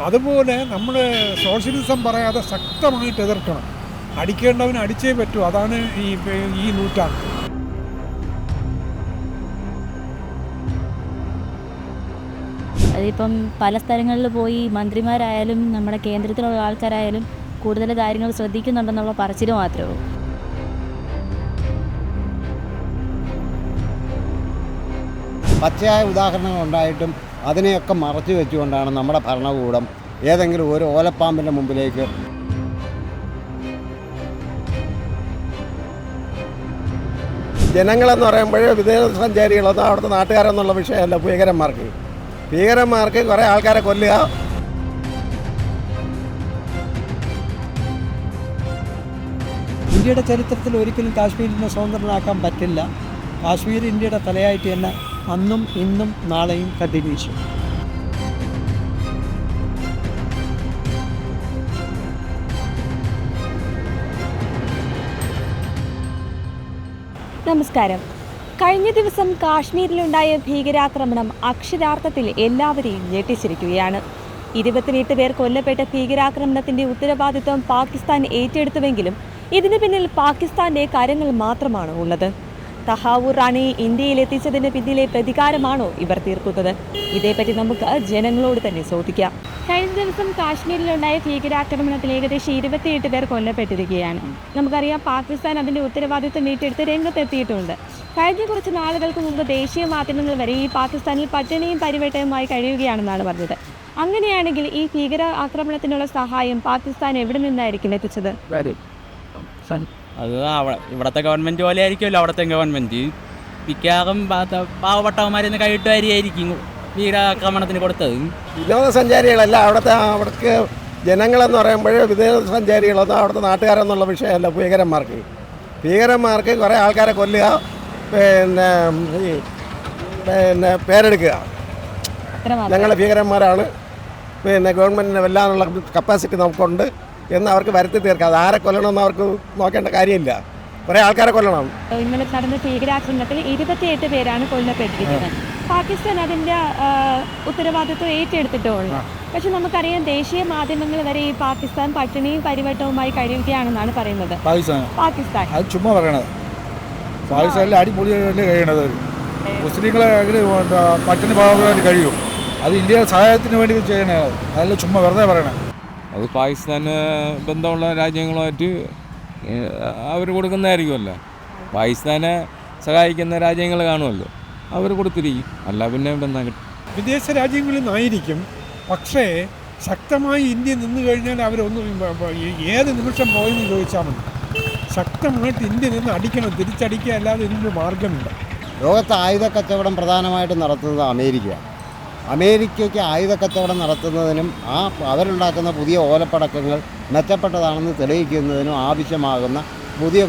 അതുപോലെ നമ്മൾ സോഷ്യലിസം പറയാതെ ശക്തമായിട്ട് എതിർക്കണം. അടിക്കേണ്ടവന് അടിച്ചേ പറ്റൂ. അതാണ് ഈ നൂറ്റാണ്ട്. അതിപ്പം പല സ്ഥലങ്ങളിൽ പോയി മന്ത്രിമാരായാലും നമ്മുടെ കേന്ദ്രത്തിലുള്ള ആൾക്കാരായാലും കൂടുതൽ കാര്യങ്ങൾ ശ്രദ്ധിക്കുന്നുണ്ടെന്നുള്ള പറച്ചിൽ മാത്രമേ ഉള്ളൂ. പച്ചയായ ഉദാഹരണങ്ങൾ ഉണ്ടായിട്ടും അതിനെയൊക്കെ മറച്ചു വെച്ചുകൊണ്ടാണ് നമ്മുടെ ഭരണകൂടം ഏതെങ്കിലും ഒരു ഓലപ്പാമ്പിൻ്റെ മുമ്പിലേക്ക് ജനങ്ങളെന്ന് പറയുമ്പോൾ വിദേശസഞ്ചാരികളൊന്നും അവിടുത്തെ നാട്ടുകാരെന്നുള്ള വിഷയമല്ല. ഭീകരന്മാർക്ക് കുറേ ആൾക്കാരെ കൊല്ലുക. ഇന്ത്യയുടെ ചരിത്രത്തിൽ ഒരിക്കലും കാശ്മീരിനെ സ്വതന്ത്രനാക്കാൻ പറ്റില്ല. കാശ്മീർ ഇന്ത്യയുടെ തലയായിട്ട് തന്നെ അന്നും ഇന്നും നാളെയും കണ്ടിന്യൂ ചെയ്യും. നമസ്കാരം. കഴിഞ്ഞ ദിവസം കാശ്മീരിലുണ്ടായ ഭീകരാക്രമണം അക്ഷരാർത്ഥത്തിൽ എല്ലാവരെയും ഞെട്ടിച്ചിരിക്കുകയാണ്. 28 പേർ കൊല്ലപ്പെട്ട ഭീകരാക്രമണത്തിന്റെ ഉത്തരവാദിത്വം പാകിസ്ഥാൻ ഏറ്റെടുത്തുവെങ്കിലും ഇതിന് പിന്നിൽ പാകിസ്ഥാന്റെ കരങ്ങൾ മാത്രമാണ് ഉള്ളത്. തഹാവൂർ റാണിയെ ഇന്ത്യയിലെത്തിച്ചതിന് പിന്നിലെ പ്രതികാരമാണോ ഇവർ തീർക്കുന്നത്? ഇതേപ്പറ്റി നമുക്ക് ജനങ്ങളോട് തന്നെ ചോദിക്കാം. കഴിഞ്ഞ ദിവസം കാശ്മീരിലുണ്ടായ ഭീകരാക്രമണത്തിൽ ഏകദേശം 28 പേർ കൊല്ലപ്പെട്ടിരിക്കുകയാണ്. നമുക്കറിയാം പാകിസ്ഥാൻ അതിൻ്റെ ഉത്തരവാദിത്വം ഏറ്റെടുത്ത് രംഗത്തെത്തിയിട്ടുണ്ട്. കഴിഞ്ഞ കുറച്ച് നാളുകൾക്ക് മുമ്പ് ദേശീയ മാധ്യമങ്ങൾ വരെ ഈ പാകിസ്ഥാനിൽ പട്ടിണിയും പരിവട്ടവുമായി കഴിയുകയാണെന്നാണ് പറഞ്ഞത്. അങ്ങനെയാണെങ്കിൽ ഈ ഭീകര ആക്രമണത്തിനുള്ള സഹായം പാകിസ്ഥാൻ എവിടെ നിന്നായിരിക്കും എത്തിച്ചത്? അത് ഇവിടുത്തെ ഗവൺമെൻറ് പോലെ ആയിരിക്കുമല്ലോ അവിടുത്തെ ഗവൺമെൻറ്. മിക്കവാറും പാവപ്പെട്ടവന്മാരെന്ന് കൈയിട്ടുകാരിയായിരിക്കും ഭീകരാക്രമണത്തിന് കൊടുത്തത്. വിനോദസഞ്ചാരികളല്ല അവിടേക്ക് ജനങ്ങളെന്ന് പറയുമ്പോൾ വിദേശസഞ്ചാരികളൊന്നും അവിടുത്തെ നാട്ടുകാരെന്നുള്ള വിഷയമല്ല. ഭീകരന്മാർക്ക് കുറേ ആൾക്കാരെ കൊല്ലുക, പേരെടുക്കുക. ഞങ്ങൾ ഭീകരന്മാരാണ്, ഗവൺമെൻറ്റിന് വെല്ലാനുള്ള കപ്പാസിറ്റി നമുക്കുണ്ട് എന്ന് അവർക്ക് വരുത്തി തീർക്കാം. അത് ആരെ കൊല്ലണമെന്ന് അവർക്ക് നോക്കേണ്ട കാര്യമില്ല. കുറേ ആൾക്കാരെ കൊല്ലണം. ഇന്നലെ നടന്ന ഭീകരാക്രമണത്തിൽ 28 പേരാണ് കൊല്ലപ്പെട്ടിരിക്കുന്നത്. പാകിസ്ഥാൻ അതിൻ്റെ ഉത്തരവാദിത്വം ഏറ്റെടുത്തിട്ടുള്ളൂ. പക്ഷെ നമുക്കറിയാം ദേശീയ മാധ്യമങ്ങൾ വരെ ഈ പാകിസ്ഥാൻ പട്ടിണിയും പരിവട്ടവുമായി കഴിയുകയാണെന്നാണ് പറയുന്നത്. പാകിസ്ഥാൻ അത് ചുമ്മാ പറയണത്. പാകിസ്ഥാനിൽ അടിപൊളിയല്ലേ കഴിയണത്. മുസ്ലിങ്ങളെ പട്ടിണി പാവമായിട്ട് കഴിയും. അത് ഇന്ത്യയുടെ സഹായത്തിന് വേണ്ടി ചെയ്യണേ. അതല്ല ചുമ്മാ വെറുതെ പറയണേ. അത് പാകിസ്ഥാന് ബന്ധമുള്ള രാജ്യങ്ങളുമായിട്ട് അവർ കൊടുക്കുന്നതായിരിക്കുമല്ലോ. പാകിസ്ഥാനെ സഹായിക്കുന്ന രാജ്യങ്ങൾ കാണുമല്ലോ, അവർ കൊടുത്തിരിക്കും. അല്ല പിന്നെ ബന്ധം കിട്ടും. വിദേശ രാജ്യങ്ങളിൽ നിന്നായിരിക്കും. പക്ഷേ ശക്തമായി ഇന്ത്യ നിന്ന് കഴിഞ്ഞാൽ ഏത് നിമിഷം പോയെന്ന് ചോദിച്ചാൽ മതി. ശക്തമായിട്ട് ഇന്ത്യ നിന്ന് അടിക്കണം, തിരിച്ചടിക്കുക, അല്ലാതെ ഇതിനൊരു മാർഗമില്ല. ലോകത്ത് ആയുധ കച്ചവടം പ്രധാനമായിട്ട് നടത്തുന്നത് അമേരിക്കയാണ്. അമേരിക്കയ്ക്ക് ആയുധ കച്ചവടം നടത്തുന്നതിനും അവരുണ്ടാക്കുന്ന പുതിയ ഓലപ്പടക്കങ്ങൾ മെച്ചപ്പെട്ടതാണെന്ന് തെളിയിക്കുന്നതിനും ആവശ്യമാകുന്ന പുതിയ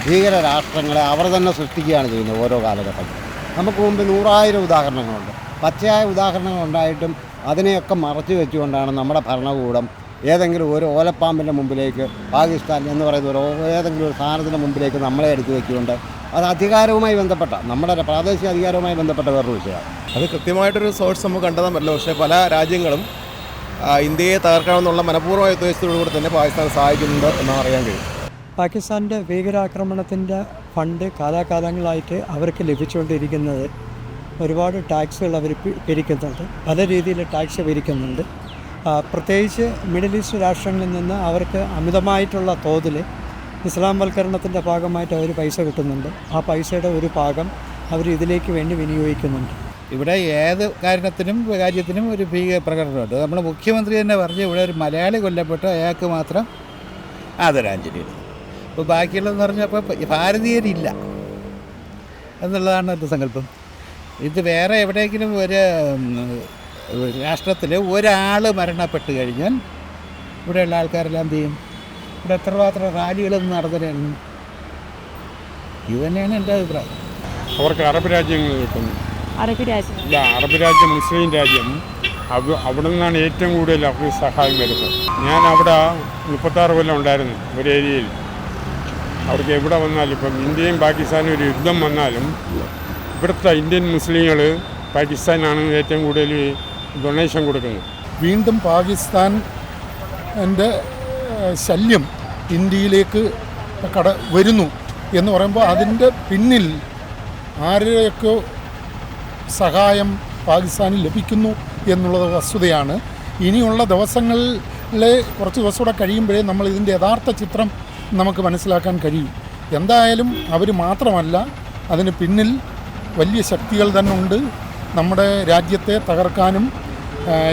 ഭീകര രാഷ്ട്രങ്ങളെ അവർ തന്നെ സൃഷ്ടിക്കുകയാണ് ചെയ്യുന്നത് ഓരോ കാലഘട്ടത്തിൽ. നമുക്ക് മുമ്പ് 100,000 ഉദാഹരണങ്ങളുണ്ട്. പച്ചയായ ഉദാഹരണങ്ങൾ ഉണ്ടായിട്ടും അതിനെയൊക്കെ മറച്ചു വെച്ചുകൊണ്ടാണ് നമ്മുടെ ഭരണകൂടം ഏതെങ്കിലും ഒരു ഓലപ്പാമ്പിൻ്റെ മുമ്പിലേക്ക്, പാകിസ്ഥാൻ എന്ന് പറയുന്ന ഏതെങ്കിലും ഒരു സാധനത്തിൻ്റെ മുമ്പിലേക്ക് നമ്മളെ എടുത്തു വെച്ചുകൊണ്ട് അത് അധികാരവുമായി ബന്ധപ്പെട്ട നമ്മുടെ പ്രാദേശിക അധികാരവുമായി ബന്ധപ്പെട്ട വേറൊരു വിഷയമാണ്. അത് കൃത്യമായിട്ടൊരു സോഴ്സ് നമുക്ക് കണ്ടെത്താൻ പറ്റില്ല. പക്ഷേ പല രാജ്യങ്ങളും ഇന്ത്യയെ തകർക്കണമെന്നുള്ള മനഃപൂർവ്വമായ ഉദ്ദേശത്തോടുകൂടി തന്നെ പാകിസ്ഥാൻ സഹായിക്കുന്നുണ്ട് എന്നാണ് അറിയാൻ കഴിയും. പാകിസ്ഥാൻ്റെ ഭീകരാക്രമണത്തിൻ്റെ ഫണ്ട് കാലാകാലങ്ങളായിട്ട് അവർക്ക് ലഭിച്ചുകൊണ്ടിരിക്കുന്നത് ഒരുപാട് ടാക്സുകൾ അവർ പിരിക്കുന്നുണ്ട്. പല രീതിയിൽ ടാക്സ് പിരിക്കുന്നുണ്ട്. പ്രത്യേകിച്ച് മിഡിൽ ഈസ്റ്റ് രാഷ്ട്രങ്ങളിൽ നിന്ന് അവർക്ക് അമിതമായിട്ടുള്ള തോതിൽ ഇസ്ലാം വൽക്കരണത്തിൻ്റെ ഭാഗമായിട്ട് അവർ പൈസ കിട്ടുന്നുണ്ട്. ആ പൈസയുടെ ഒരു ഭാഗം അവർ ഇതിലേക്ക് വേണ്ടി വിനിയോഗിക്കുന്നുണ്ട്. ഇവിടെ ഏത് രാജ്യത്തിനും ഒരു ഭീകര പ്രകടനമുണ്ട്. നമ്മുടെ മുഖ്യമന്ത്രി തന്നെ പറഞ്ഞു, ഇവിടെ ഒരു മലയാളി കൊല്ലപ്പെട്ട അയാൾക്ക് മാത്രം ആദരാഞ്ജലി. ഇപ്പോൾ ബാക്കിയുള്ളതെന്ന് പറഞ്ഞപ്പോൾ ഭാരതീയരില്ല എന്നുള്ളതാണ് എൻ്റെ സങ്കല്പം. ഇത് വേറെ എവിടെയെങ്കിലും ഒരു രാഷ്ട്രത്തിൽ ഒരാൾ മരണപ്പെട്ട് കഴിഞ്ഞാൽ ഇവിടെയുള്ള ആൾക്കാരെല്ലാം എന്ത് ചെയ്യും? ഇവിടെ എത്രമാത്രം റാലികളൊന്നും നടത്തുകയാണ്. ഇത് തന്നെയാണ് എൻ്റെ അഭിപ്രായം. അവർക്ക് അറബ് രാജ്യങ്ങൾ കിട്ടുന്നു. അറബ് രാജ്യം അറബ് രാജ്യം, മുസ്ലിം രാജ്യം, അവിടെ നിന്നാണ് ഏറ്റവും കൂടുതൽ അവർക്ക് സഹായം വരുന്നത്. ഞാൻ അവിടെ 36 കൊല്ലം ഉണ്ടായിരുന്നു ഒരു ഏരിയയിൽ. അവർക്ക് എവിടെ വന്നാലും, ഇപ്പം ഇന്ത്യയും പാകിസ്ഥാനും ഒരു യുദ്ധം വന്നാലും ഇവിടുത്തെ ഇന്ത്യൻ മുസ്ലിങ്ങൾ പാകിസ്ഥാനാണ് ഏറ്റവും കൂടുതൽ ഡൊണേഷൻ കൊടുക്കുന്നത്. വീണ്ടും പാകിസ്ഥാൻ്റെ ശല്യം ഇന്ത്യയിലേക്ക് വരുന്നു എന്ന് പറയുമ്പോൾ അതിൻ്റെ പിന്നിൽ ആരെയൊക്കെ സഹായം പാകിസ്ഥാനിൽ ലഭിക്കുന്നു എന്നുള്ളത് വസ്തുതയാണ്. ഇനിയുള്ള ദിവസങ്ങളിലെ കുറച്ച് ദിവസം കൂടെ കഴിയുമ്പോഴേ നമ്മൾ ഇതിൻ്റെ യഥാർത്ഥ ചിത്രം നമുക്ക് മനസ്സിലാക്കാൻ കഴിയും. എന്തായാലും അവർ മാത്രമല്ല, അതിന് പിന്നിൽ വലിയ ശക്തികൾ തന്നെ ഉണ്ട്. നമ്മുടെ രാജ്യത്തെ തകർക്കാനും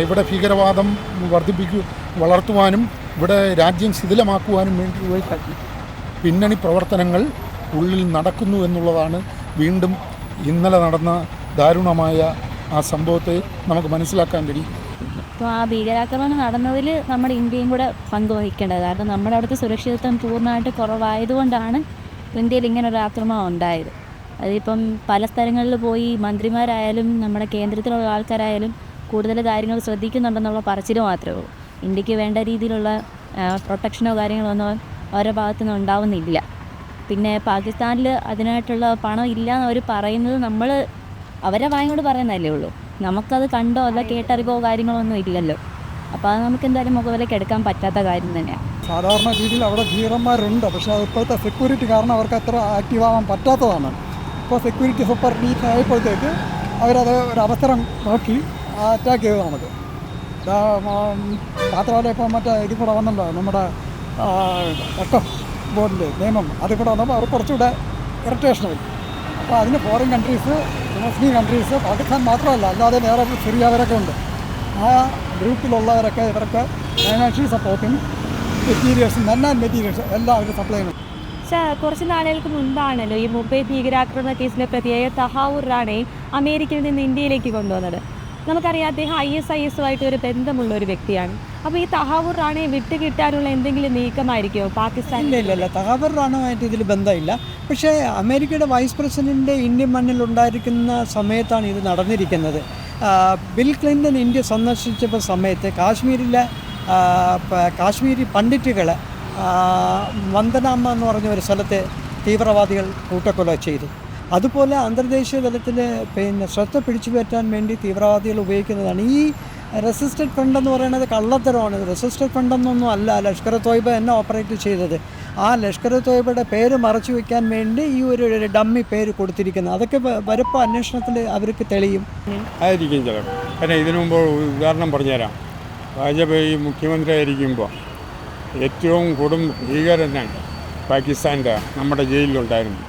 ഇവിടെ ഭീകരവാദം വളർത്തുവാനും ഇവിടെ രാജ്യം ശിഥിലമാക്കുവാനും വേണ്ടി പിന്നണി പ്രവർത്തനങ്ങൾ ഉള്ളിൽ നടക്കുന്നു എന്നുള്ളതാണ് വീണ്ടും ഇന്നലെ നടന്ന ദാരുണമായ ആ സംഭവത്തെ നമുക്ക് മനസ്സിലാക്കാൻ കഴിയും. അപ്പോൾ ആ ഭീകരാക്രമണം നടന്നതിൽ നമ്മുടെ ഇന്ത്യയും കൂടെ പങ്കുവഹിക്കേണ്ടത്. കാരണം നമ്മുടെ അവിടുത്തെ സുരക്ഷിതത്വം പൂർണ്ണമായിട്ട് കുറവായതുകൊണ്ടാണ് ഇന്ത്യയിൽ ഇങ്ങനൊരു ആക്രമണം ഉണ്ടായത്. അതിപ്പം പല സ്ഥലങ്ങളിൽ പോയി മന്ത്രിമാരായാലും നമ്മുടെ കേന്ദ്രത്തിലുള്ള ആൾക്കാരായാലും കൂടുതൽ കാര്യങ്ങൾ ശ്രദ്ധിക്കുന്നുണ്ടെന്നുള്ള പറച്ചിൽ മാത്രമേ ഉള്ളൂ. ഇന്ത്യക്ക് വേണ്ട രീതിയിലുള്ള പ്രൊട്ടക്ഷനോ കാര്യങ്ങളോ ഒന്നും ഓരോ ഭാഗത്തുനിന്നും ഉണ്ടാവുന്നില്ല. പിന്നെ പാകിസ്ഥാനിൽ അതിനായിട്ടുള്ള പണം ഇല്ല എന്ന് അവർ പറയുന്നത് നമ്മൾ അവരെ വായനോട് പറയുന്നതല്ലേ ഉള്ളൂ. നമുക്കത് കണ്ടോ അല്ല കേട്ടറിവോ കാര്യങ്ങളോ ഒന്നും ഇല്ലല്ലോ. അപ്പോൾ അത് നമുക്ക് എന്തായാലും മുഖവിലേക്ക് എടുക്കാൻ പറ്റാത്ത കാര്യം തന്നെയാണ്. സാധാരണ രീതിയിൽ അവിടെ ഭീകരന്മാരുണ്ട്, പക്ഷേ ഇപ്പോഴത്തെ സെക്യൂരിറ്റി കാരണം അവർക്ക് അത്ര ആക്റ്റീവ് ആവാൻ പറ്റാത്തതാണ്. ഇപ്പോൾ സെക്യൂരിറ്റി സൂപ്പർ ഡീറ്റ് ആയപ്പോഴത്തേക്ക് അവരത് ഒരു അവസരം നോക്കി അറ്റാക്ക് ചെയ്തു നമുക്ക്. മാത്രമല്ല ഇപ്പോൾ മറ്റേ ഇത് കൂടെ വന്നല്ലോ, നമ്മുടെ ബോർഡിൻ്റെ നിയമം അതിൽ കൂടെ വന്നപ്പോൾ അവർ കുറച്ചുകൂടെ ഇറിറ്റേഷൻ വരും. അപ്പോൾ അതിന് ഫോറിൻ കൺട്രീസ്, മുസ്ലിം കൺട്രീസ്, പാകിസ്ഥാൻ മാത്രമല്ല, അല്ലാതെ വേറെ സിറിയവരൊക്കെ ഉണ്ട്. ആ ഗ്രൂപ്പിലുള്ളവരൊക്കെ ഇവർക്ക് ഫൈനാൻഷ്യൽ സപ്പോർട്ടും മെറ്റീരിയൽസും മെറ്റീരിയൽസ് എല്ലാം അവർ സപ്ലൈ ചെയ്യണം. കുറച്ച് നാളുകൾക്ക് മുൻപാണല്ലോ ഈ മുംബൈ ഭീകരാക്രമണ കേസിലെ പ്രതിയായ തഹാവൂർ റാണയെ അമേരിക്കയിൽ നിന്ന് ഇന്ത്യയിലേക്ക് കൊണ്ടുവന്നത്. നമുക്കറിയാം അദ്ദേഹം ISIS-ഉമായിട്ട് ഒരു ബന്ധമുള്ള ഒരു വ്യക്തിയാണ്. അപ്പോൾ ഈ തഹാവൂർ റാണയെ വിട്ടുകിട്ടാനുള്ള എന്തെങ്കിലും നീക്കമായിരിക്കുമോ പാകിസ്ഥാൻ? ഇല്ല, തഹാവൂർ റാണയുമായിട്ട് ഇതിൽ ബന്ധമില്ല. പക്ഷേ അമേരിക്കയുടെ വൈസ് പ്രസിഡൻ്റ് ഇന്ത്യൻ മണ്ണിലുണ്ടായിരിക്കുന്ന സമയത്താണ് ഇത് നടന്നിരിക്കുന്നത്. ബിൽ ക്ലിൻ്റൺ ഇന്ത്യ സന്ദർശിച്ചപ്പോൾ സമയത്ത് കാശ്മീരിലെ കാശ്മീരി പണ്ഡിറ്റുകൾ വന്ദനാമ്മ എന്ന് പറഞ്ഞ ഒരു സ്ഥലത്തെ തീവ്രവാദികൾ കൂട്ടക്കൊല ചെയ്തു. അതുപോലെ അന്തർദേശീയ തലത്തിൽ ശ്രദ്ധ പിടിച്ചു പറ്റാൻ വേണ്ടി തീവ്രവാദികൾ ഉപയോഗിക്കുന്നതാണ് ഈ റെസിസ്റ്റഡ് ഫണ്ട് എന്ന് പറയുന്നത്. കള്ളത്തരമാണ്. റെസിസ്റ്റഡ് ഫണ്ടെന്നൊന്നും അല്ല ലഷ്കർ തോയ്ബ എന്നെ ഓപ്പറേറ്റ് ചെയ്തത്. ആ ലഷ്കർ തോയ്ബയുടെ പേര് മറച്ചു വയ്ക്കാൻ വേണ്ടി ഈ ഒരു ഡമ്മി പേര് കൊടുത്തിരിക്കുന്നത്. അതൊക്കെ വരുമ്പോൾ അന്വേഷണത്തിൽ അവർക്ക് തെളിയും ആയിരിക്കും ചിലപ്പോൾ. കാരണം ഇതിനു മുമ്പ് ഉദാഹരണം പറഞ്ഞുതരാം. വാജ്പേയി മുഖ്യമന്ത്രി ആയിരിക്കുമ്പോൾ ഏറ്റവും കൊടും ഭീകരനാണ് പാകിസ്ഥാൻ്റെ നമ്മുടെ ജയിലിലുണ്ടായിരുന്നു.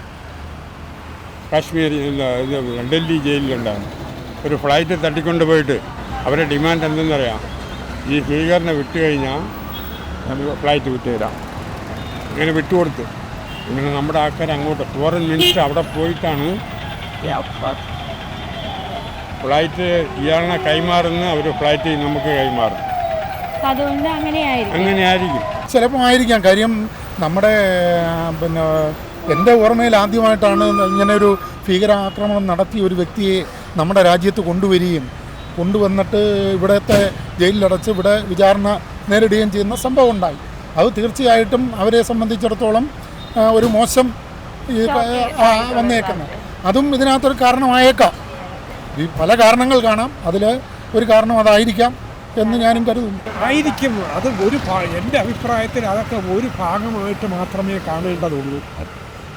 ഡൽഹി ജയിലിലുണ്ടായിരുന്നു. ഒരു ഫ്ലൈറ്റ് തട്ടിക്കൊണ്ട് പോയിട്ട് അവരുടെ ഡിമാൻഡ് എന്തെന്നറിയാം, ഈ ഭീകരനെ വിട്ടു കഴിഞ്ഞാൽ നമുക്ക് ഫ്ലൈറ്റ് വിട്ടുതരാം. അങ്ങനെ വിട്ടുകൊടുത്ത് ഇങ്ങനെ നമ്മുടെ ആൾക്കാർ അങ്ങോട്ട് ഫോറിൻ മിനിസ്റ്റർ അവിടെ പോയിട്ടാണ് ഫ്ലൈറ്റ് ഇയാളിനെ കൈമാറുന്ന അവർ ഫ്ലൈറ്റ് നമുക്ക് കൈമാറും. അതുകൊണ്ട് അങ്ങനെയായിരിക്കും. ചിലപ്പോൾ ആയിരിക്കാം. കാര്യം നമ്മുടെ എൻ്റെ ഓർമ്മയിൽ ആദ്യമായിട്ടാണ് ഇങ്ങനെ ഒരു ഭീകരാക്രമണം നടത്തിയ ഒരു വ്യക്തിയെ നമ്മുടെ രാജ്യത്ത് കൊണ്ടുവന്നിട്ട് ഇവിടത്തെ ജയിലിലടച്ച് ഇവിടെ വിചാരണ നേരിടുകയും ചെയ്യുന്ന സംഭവം ഉണ്ടായി. അത് തീർച്ചയായിട്ടും അവരെ സംബന്ധിച്ചിടത്തോളം ഒരു മോശം വന്നേക്കുന്നത്. അതും ഇതിനകത്തൊരു കാരണമായേക്കാം. പല കാരണങ്ങൾ കാണാം. അതിൽ ഒരു കാരണം അതായിരിക്കാം എന്ന് ഞാനും കരുതുന്നു. ആയിരിക്കും. അത് എൻ്റെ അഭിപ്രായത്തിൽ അതൊക്കെ ഒരു ഭാഗമായിട്ട് മാത്രമേ കാണേണ്ടതുള്ളൂ.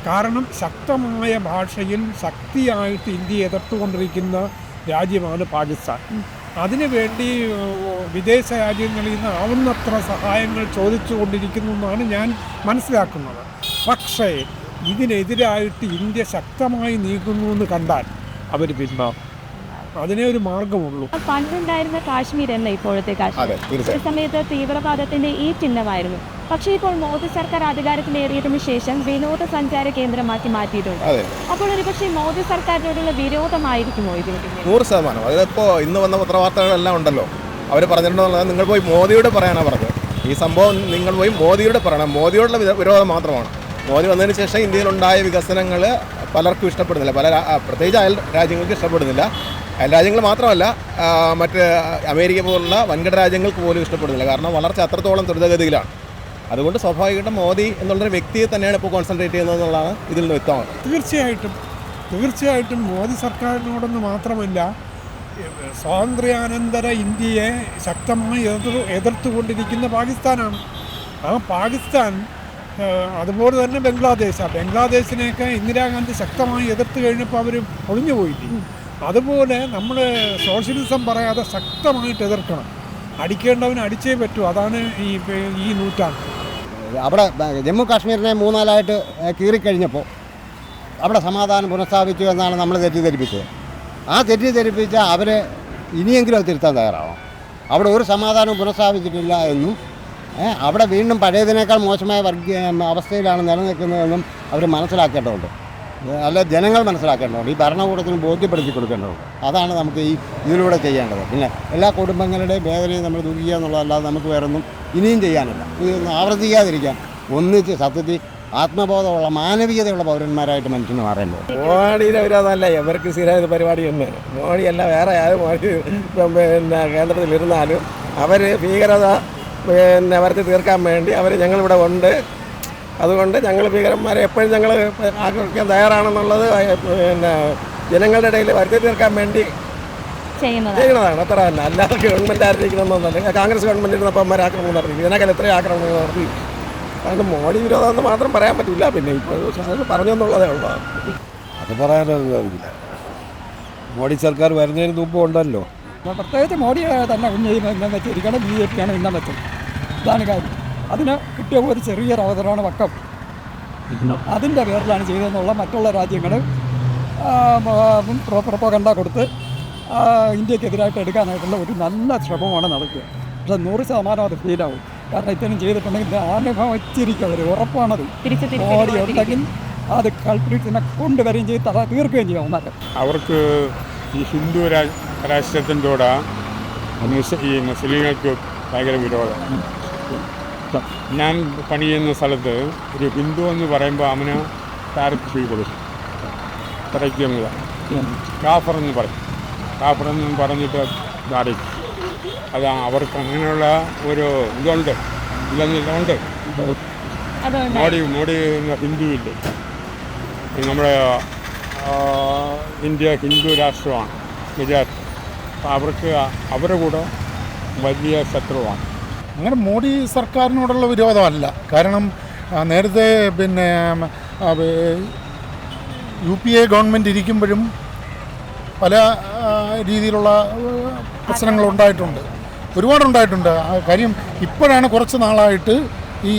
കാരണം ശക്തമായ ഭാഷയിൽ ശക്തിയായിട്ട് ഇന്ത്യയെ എതിർത്തുകൊണ്ടിരിക്കുന്ന രാജ്യമാണ് പാകിസ്ഥാൻ. അതിനുവേണ്ടി വിദേശ രാജ്യങ്ങളിൽ നിന്ന് ആവുന്നത്ര സഹായങ്ങൾ ചോദിച്ചു കൊണ്ടിരിക്കുന്നു എന്നാണ് ഞാൻ മനസ്സിലാക്കുന്നത്. പക്ഷേ ഇതിനെതിരായിട്ട് ഇന്ത്യ ശക്തമായി നീങ്ങുന്നു എന്ന് കണ്ടാൽ അവർ പിന്മാറും. അതിനെ ഒരു മാർഗമുള്ളൂ. പണ്ടുണ്ടായിരുന്ന കാശ്മീർ അല്ല ഇപ്പോഴത്തെ കാശ്മീർ. ഈ സമയത്ത് തീവ്രവാദത്തിന്റെ ഈ ചിഹ്നമായിരുന്നു. പക്ഷേ ഇപ്പോൾ മോദി സർക്കാർ അധികാരത്തിലേറിയതിനു ശേഷം വിനോദസഞ്ചാര കേന്ദ്രമാക്കി മാറ്റിയിട്ടുണ്ട്. അപ്പോൾ ഒരുപക്ഷെ മോദി സർക്കാരിനോടുള്ള വിരോധമായിരിക്കുമോ ഇതിന്? 100%. അതിലിപ്പോൾ ഇന്ന് വന്ന പത്രവാർത്തകളെല്ലാം ഉണ്ടല്ലോ. അവർ പറഞ്ഞിട്ടുണ്ടെന്നുള്ളത് നിങ്ങൾ പോയി മോദിയോട് പറയാനാണ് പറഞ്ഞത്. ഈ സംഭവം നിങ്ങൾ പോയി മോദിയോട് പറയണം. മോദിയോടുള്ള വിരോധം മാത്രമാണ്. മോദി വന്നതിന് ശേഷം ഇന്ത്യയിലുണ്ടായ വികസനങ്ങൾ പലർക്കും ഇഷ്ടപ്പെടുന്നില്ല. പ്രത്യേകിച്ച് അയൽ രാജ്യങ്ങൾക്ക് ഇഷ്ടപ്പെടുന്നില്ല. അയൽ രാജ്യങ്ങൾ മാത്രമല്ല, മറ്റ് അമേരിക്ക പോലുള്ള വൻകിട രാജ്യങ്ങൾക്ക് പോലും ഇഷ്ടപ്പെടുന്നില്ല. കാരണം വളർച്ച അത്രത്തോളം ത്വരിതഗതിയിലാണ്. അതുകൊണ്ട് സ്വാഭാവികമായിട്ടും മോദി എന്നുള്ളൊരു വ്യക്തിയെ തന്നെയാണ് ഇപ്പോൾ കോൺസെൻട്രേറ്റ് ചെയ്യുന്നത് എന്നുള്ളതാണ് ഇതിൽ നിന്ന് വ്യക്തമാണ്. തീർച്ചയായിട്ടും മോദി സർക്കാരിനോടൊന്ന് മാത്രമല്ല, സ്വാതന്ത്ര്യാനന്തര ഇന്ത്യയെ ശക്തമായി എതിർത്തുകൊണ്ടിരിക്കുന്ന പാകിസ്ഥാനാണ്. ആ പാകിസ്ഥാൻ അതുപോലെ തന്നെ ബംഗ്ലാദേശിനെയൊക്കെ ഇന്ദിരാഗാന്ധി ശക്തമായി എതിർത്ത് കഴിഞ്ഞപ്പോൾ അവർ ഒളിഞ്ഞു പോയില്ലേ. അതുപോലെ നമ്മൾ സോഷ്യലിസം പറയാതെ ശക്തമായിട്ട് എതിർക്കണം. അടിക്കേണ്ടവന് അടിച്ചേ പറ്റൂ. അതാണ് ഈ നൂറ്റാണ്ട്. അവിടെ ജമ്മു കാശ്മീരിനെ 3-4 കീറിക്കഴിഞ്ഞപ്പോൾ അവിടെ സമാധാനം പുനഃസ്ഥാപിച്ചു എന്നാണ് നമ്മൾ തെറ്റിദ്ധരിപ്പിച്ചത്. ആ തെറ്റിദ്ധരിപ്പിച്ച അവർ ഇനിയെങ്കിലും അത് തിരുത്താൻ തയ്യാറാവണം. അവിടെ ഒരു സമാധാനവും പുനഃസ്ഥാപിച്ചിട്ടില്ല എന്നും അവിടെ വീണ്ടും പഴയതിനേക്കാൾ മോശമായ അവസ്ഥയിലാണ് നിലനിൽക്കുന്നതെന്നും അവർ മനസ്സിലാക്കേണ്ടതുണ്ട്. അല്ല, ജനങ്ങൾ മനസ്സിലാക്കേണ്ടതുണ്ട്. ഈ ഭരണകൂടത്തിന് ബോധ്യപ്പെടുത്തി കൊടുക്കേണ്ടതുണ്ട്. അതാണ് നമുക്ക് ഇതിലൂടെ ചെയ്യേണ്ടത്. പിന്നെ എല്ലാ കുടുംബങ്ങളുടെയും വേദനയും നമ്മൾ ദുഃഖിക്കുക എന്നുള്ളതല്ലാതെ നമുക്ക് വേറൊന്നും ഇനിയും ചെയ്യാനില്ല. ഇതൊന്നും ആവർത്തിക്കാതിരിക്കാൻ ഒന്നിച്ച് സത്യത്തിൽ ആത്മബോധമുള്ള മാനവികതയുള്ള പൗരന്മാരായിട്ട് മനുഷ്യന് മാറേണ്ടത്. മോഡിയുടെ വിരോധമല്ല, ഇവർക്ക് സ്ഥിരമായ പരിപാടി തന്നെ. മോഡിയല്ല, വേറെ ആരും മോഡി കേന്ദ്രത്തിലിരുന്നാലും അവർ ഭീകരത വരുത്തി തീർക്കാൻ വേണ്ടി ഞങ്ങളിവിടെ ഉണ്ട്. അതുകൊണ്ട് ഞങ്ങൾ ഭീകരന്മാരെ എപ്പോഴും ഞങ്ങൾ ആക്രമിക്കാൻ തയ്യാറാണെന്നുള്ളത് ജനങ്ങളുടെ ഇടയിൽ വരുത്തി തീർക്കാൻ വേണ്ടി ചെയ്യുന്നതാണ്. അത്ര തന്നെ. അല്ലാതെ ഗവൺമെൻറ് ആയിരിക്കണമെന്നല്ല. കോൺഗ്രസ് ഗവൺമെൻറ് ഇരുന്നപ്പോൾ ആക്രമണം നടത്തി, ഇതിനേക്കാൾ എത്രയും ആക്രമണങ്ങൾ നടത്തി. അതുകൊണ്ട് മോഡി വിരോധമെന്ന് മാത്രം പറയാൻ പറ്റില്ല. പിന്നെ ഇപ്പോൾ പറഞ്ഞെന്നുള്ളതേ ഉള്ളൂ. അത് പറയാനൊന്നും സാധിക്കില്ല. മോഡി സർക്കാർ വരുന്നതിന് മുമ്പ് ഉണ്ടല്ലോ. പ്രത്യേകിച്ച് മോഡിയെ തന്നെ വെച്ചിരിക്കണം. BJP ആണ് ഇന്ന വെച്ചത്. ഇതാണ് കാര്യം. അതിന് കിട്ടിയ ഒരു ചെറിയൊരു അവതരണ വക്കം അതിൻ്റെ പേരിലാണ് ചെയ്തതെന്നുള്ള മറ്റുള്ള രാജ്യങ്ങൾ പ്രൊപ്പഗണ്ട കൊടുത്ത് ഇന്ത്യക്കെതിരായിട്ട് എടുക്കാനായിട്ടുള്ള ഒരു നല്ല ശ്രമമാണ് നടക്കുക. പക്ഷേ 100% അത് ഫെയിലാവും. കാരണം ഇത്തരം ചെയ്തിട്ടുണ്ടെങ്കിൽ അനുഭവിച്ചിരിക്കും അവർ. ഉറപ്പാണത്. മോഡി ഉണ്ടെങ്കിൽ അത് കൾപ്രിറ്റിനെ കൊണ്ടുവരികയും ചെയ്ത് തീർക്കുകയും ചെയ്യും. അവർക്ക് ഈ ഹിന്ദു രാഷ്ട്രത്തിൻ്റെകൂടെ ഈ മുസ്ലിങ്ങൾക്ക് ഭയങ്കര വിരോധം. ഞാൻ പണി ചെയ്യുന്ന സ്ഥലത്ത് ഒരു ഹിന്ദു എന്ന് പറയുമ്പോൾ അവന് താരക്ക് ഫീ കൊടുക്കും. തറയ്ക്കുക കാഫർ എന്ന് പറയും. കാഫർ എന്ന് പറഞ്ഞിട്ട് ധാരിക്കും. അത് അവർക്ക് അങ്ങനെയുള്ള ഒരു ഇതുണ്ട്. ഇല്ലെന്നില്ലുണ്ട്. മോഡി ഹിന്ദുവില്ല. നമ്മുടെ ഇന്ത്യ ഹിന്ദു രാഷ്ട്രമാണ് ഗുജറാത്ത്. അപ്പോൾ അവർക്ക് അവരുടെ കൂടെ വലിയ ശത്രുവാണ്. അങ്ങനെ മോഡി സർക്കാരിനോടുള്ള വിരോധമല്ല. കാരണം നേരത്തെ പിന്നെ UPA ഗവൺമെൻറ് ഇരിക്കുമ്പോഴും പല രീതിയിലുള്ള പ്രശ്നങ്ങളുണ്ടായിട്ടുണ്ട്. ഒരുപാടുണ്ടായിട്ടുണ്ട്. കാര്യം ഇപ്പോഴാണ് കുറച്ച് നാളായിട്ട് ഈ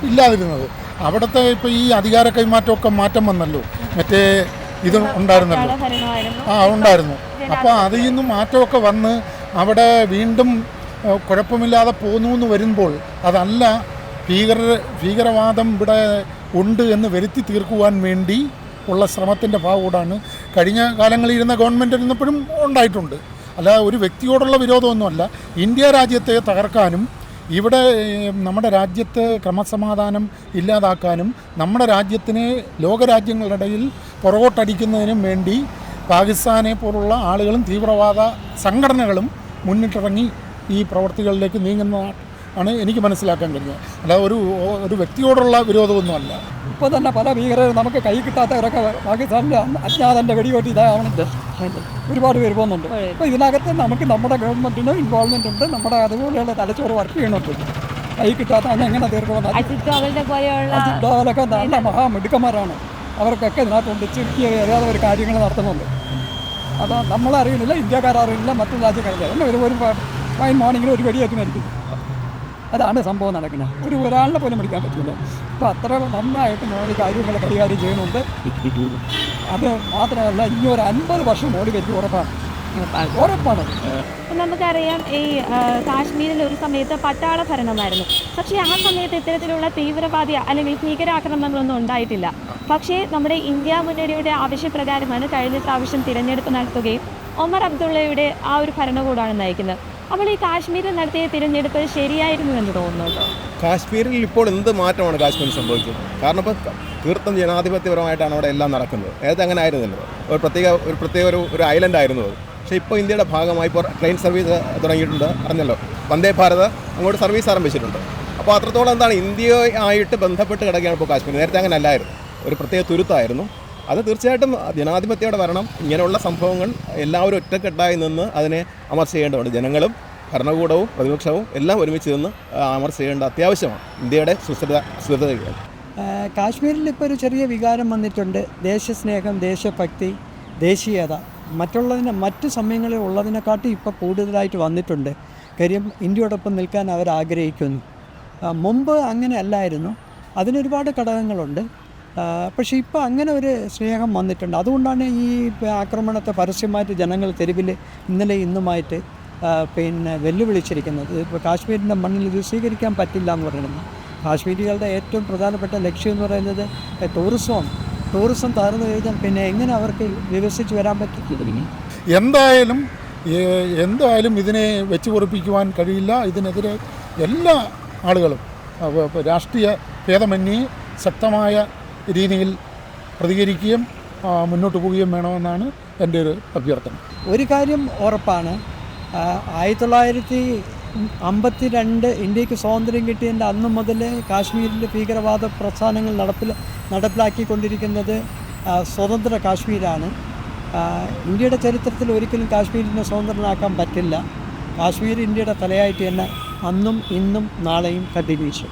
ഇല്ലാതിരുന്നത്. അവിടുത്തെ ഇപ്പോൾ ഈ അധികാര കൈമാറ്റമൊക്കെ മാറ്റം വന്നല്ലോ. മറ്റേ ഇത് ഉണ്ടായിരുന്നല്ലോ. ഉണ്ടായിരുന്നു. അപ്പോൾ അതിൽ നിന്നും മാറ്റമൊക്കെ വന്ന് അവിടെ വീണ്ടും കുഴപ്പമില്ലാതെ പോന്നു എന്ന് വരുമ്പോൾ അതല്ല, ഭീകരവാദം ഇവിടെ ഉണ്ട് എന്ന് വരുത്തി തീർക്കുവാൻ വേണ്ടി ഉള്ള ശ്രമത്തിൻ്റെ ഭാഗമാണ് കഴിഞ്ഞ കാലങ്ങളിൽ ഇരുന്ന ഗവൺമെൻറ് ഇരുന്നപ്പോഴും ഉണ്ടായിട്ടുണ്ട്. അല്ല, ഒരു വ്യക്തിയോടുള്ള വിരോധമൊന്നുമല്ല. ഇന്ത്യ രാജ്യത്തെ തകർക്കാനും ഇവിടെ നമ്മുടെ രാജ്യത്ത് ക്രമസമാധാനം ഇല്ലാതാക്കാനും നമ്മുടെ രാജ്യത്തിനെ ലോകരാജ്യങ്ങളുടെ ഇടയിൽ പുറകോട്ടടിക്കുന്നതിനും വേണ്ടി പാകിസ്ഥാനെ പോലുള്ള ആളുകളും തീവ്രവാദ സംഘടനകളും മുന്നിട്ടിറങ്ങി ഈ പ്രവർത്തികളിലേക്ക് നീങ്ങുന്നതാണ് എനിക്ക് മനസ്സിലാക്കാൻ കഴിഞ്ഞത്. അല്ലാതെ ഒരു വ്യക്തിയോടുള്ള വിരോധമൊന്നുമല്ല. ഇപ്പോൾ തന്നെ പല ഭീകരരും നമുക്ക് കൈ കിട്ടാത്തവരൊക്കെ പാകിസ്ഥാനിലെ അജ്ഞാതൻ്റെ വെടിയോട്ട് ഇതാവണുണ്ട്. ഒരുപാട് പേര് പോകുന്നുണ്ട്. അപ്പോൾ ഇതിനകത്ത് നമുക്ക് നമ്മുടെ ഗവൺമെൻറ്റിന് ഇൻവോൾവ്മെൻ്റ് ഉണ്ട്. നമ്മുടെ അതുപോലെയുള്ള തലച്ചോറ് വർക്ക് ചെയ്യണുണ്ട്. കൈ കിട്ടാത്ത അന്ന് എങ്ങനെ തീർക്കുമെന്ന്. അജിത്ഡോവലൊക്കെ നല്ല മഹാമിടുക്കന്മാരാണ്. അവർക്കൊക്കെ ഇതിനകത്തുണ്ട്. ചുരുക്കി അറിയാതെ ഒരു കാര്യങ്ങൾ നടത്തുന്നുണ്ട്. അത് നമ്മളറിയുന്നില്ല, ഇന്ത്യക്കാരറിയില്ല, മറ്റുള്ള രാജ്യക്കാരില്ല. എന്നെ ഒരു ഫൈൻ മോർണിംഗിൽ ഒരു വെടിയേറ്റ് മരിക്കുന്നു. അതാണ് സംഭവം നടക്കുന്നത്. ഒരാളിനെ പോലും പിടിക്കാൻ പറ്റില്ല. അപ്പോൾ അത്ര നന്നായിട്ട് മോഡി കാര്യങ്ങൾ കൈകാര്യം ചെയ്യുന്നുണ്ട്. അത് മാത്രമല്ല, ഇനി ഒരു 50 വർഷം മോഡി വെച്ച് ഉറപ്പാണ്. നമുക്കറിയാം, ഈ കാശ്മീരിൽ ഒരു സമയത്ത് പട്ടാള ഭരണമായിരുന്നു. പക്ഷേ ആ സമയത്ത് ഇത്തരത്തിലുള്ള തീവ്രവാദി അല്ലെങ്കിൽ ഭീകരാക്രമണങ്ങളൊന്നും ഉണ്ടായിട്ടില്ല. പക്ഷേ നമ്മുടെ ഇന്ത്യ മുന്നണിയുടെ ആവശ്യപ്രകാരമാണ് കഴിഞ്ഞ പ്രാവശ്യം തിരഞ്ഞെടുപ്പ് നടത്തുകയും ഒമർ അബ്ദുള്ളയുടെ ആ ഒരു ഭരണകൂടമാണ് നയിക്കുന്നത്. അപ്പോൾ ഈ കാശ്മീരിൽ നടത്തിയ തിരഞ്ഞെടുപ്പ് ശരിയായിരുന്നു എന്ന് തോന്നുന്നുണ്ടോ? കാശ്മീരിൽ ഇപ്പോൾ എന്ത് മാറ്റമാണ് കാശ്മീരിൽ സംഭവിച്ചത്? കാരണം ഇപ്പോൾ തീർത്തും ജനാധിപത്യപരമായിട്ടാണ് അവിടെ എല്ലാം നടക്കുന്നത്. നേരത്തെ അങ്ങനെ ആയിരുന്നല്ലോ. ഒരു പ്രത്യേക ഒരു ഐലൻഡ് ആയിരുന്നു അത്. പക്ഷേ ഇപ്പോൾ ഇന്ത്യയുടെ ഭാഗമായി ഇപ്പോൾ ട്രെയിൻ സർവീസ് തുടങ്ങിയിട്ടുണ്ട്. അറിഞ്ഞല്ലോ, വന്ദേ ഭാരത് അങ്ങോട്ട് സർവീസ് ആരംഭിച്ചിട്ടുണ്ട്. അപ്പോൾ അത്രത്തോളം എന്താണ് ഇന്ത്യയായിട്ട് ബന്ധപ്പെട്ട് കിടക്കുകയാണ് ഇപ്പോൾ കാശ്മീർ. നേരത്തെ അങ്ങനെ അല്ലായിരുന്നു. ഒരു പ്രത്യേക തുരുത്തായിരുന്നു. അത് തീർച്ചയായിട്ടും ജനാധിപത്യയുടെ ഭരണം ഇങ്ങനെയുള്ള സംഭവങ്ങൾ എല്ലാവരും ഒറ്റക്കെട്ടായി നിന്ന് അതിനെ അമർച്ച ചെയ്യേണ്ടതുണ്ട്. ജനങ്ങളും ഭരണകൂടവും പ്രതിപക്ഷവും എല്ലാം ഒരുമിച്ച് നിന്ന് അമർച്ച ചെയ്യേണ്ട അത്യാവശ്യമാണ് ഇന്ത്യയുടെ സുസ്ഥിരതയ്ക്ക്. കാശ്മീരിൽ ഇപ്പോൾ ഒരു ചെറിയ വികാരം വന്നിട്ടുണ്ട്. ദേശസ്നേഹം, ദേശഭക്തി, ദേശീയത മറ്റു സമയങ്ങളിൽ ഉള്ളതിനെക്കാട്ടും ഇപ്പോൾ കൂടുതലായിട്ട് വന്നിട്ടുണ്ട്. കാര്യം ഇന്ത്യയോടൊപ്പം നിൽക്കാൻ അവർ ആഗ്രഹിക്കുന്നു. മുമ്പ് അങ്ങനെ അല്ലായിരുന്നു. അതിനൊരുപാട് ഘടകങ്ങളുണ്ട്. പക്ഷേ ഇപ്പോൾ അങ്ങനെ ഒരു സ്നേഹം വന്നിട്ടുണ്ട്. അതുകൊണ്ടാണ് ഈ ആക്രമണത്തെ പരസ്യമായിട്ട് ജനങ്ങൾ തെരുവിൽ ഇന്നലെ ഇന്നുമായിട്ട് വെല്ലുവിളിച്ചിരിക്കുന്നത്. ഇപ്പോൾ കാശ്മീരിൻ്റെ മണ്ണിൽ ഇത് സ്വീകരിക്കാൻ പറ്റില്ല എന്ന് പറയുന്നത്. കാശ്മീരികളുടെ ഏറ്റവും പ്രധാനപ്പെട്ട ലക്ഷ്യം എന്ന് പറയുന്നത് ടൂറിസം തകർന്നു കഴിഞ്ഞാൽ പിന്നെ എങ്ങനെ അവർക്ക് വികസിച്ച് വരാൻ പറ്റും? എന്തായാലും ഇതിനെ വെച്ച് പൊറിപ്പിക്കുവാൻ കഴിയില്ല. ഇതിനെതിരെ എല്ലാ ആളുകളും രാഷ്ട്രീയ ഭേദമന്യേ ശക്തമായ രീതിയിൽ പ്രതികരിക്കുകയും മുന്നോട്ട് പോവുകയും വേണമെന്നാണ് എൻ്റെ ഒരു അഭ്യർത്ഥന. ഒരു കാര്യം ഉറപ്പാണ്, 1952 ഇന്ത്യക്ക് സ്വാതന്ത്ര്യം കിട്ടിയതിൻ്റെ അന്ന് മുതൽ കാശ്മീരിൽ ഭീകരവാദ പ്രസ്ഥാനങ്ങൾ നടപ്പിലാക്കിക്കൊണ്ടിരിക്കുന്നത് സ്വതന്ത്ര കാശ്മീരാണ്. ഇന്ത്യയുടെ ചരിത്രത്തിൽ ഒരിക്കലും കാശ്മീരിനെ സ്വതന്ത്രനാക്കാൻ പറ്റില്ല. കാശ്മീർ ഇന്ത്യയുടെ തലയായിട്ട് തന്നെ അന്നും ഇന്നും നാളെയും കത്തിവീശും.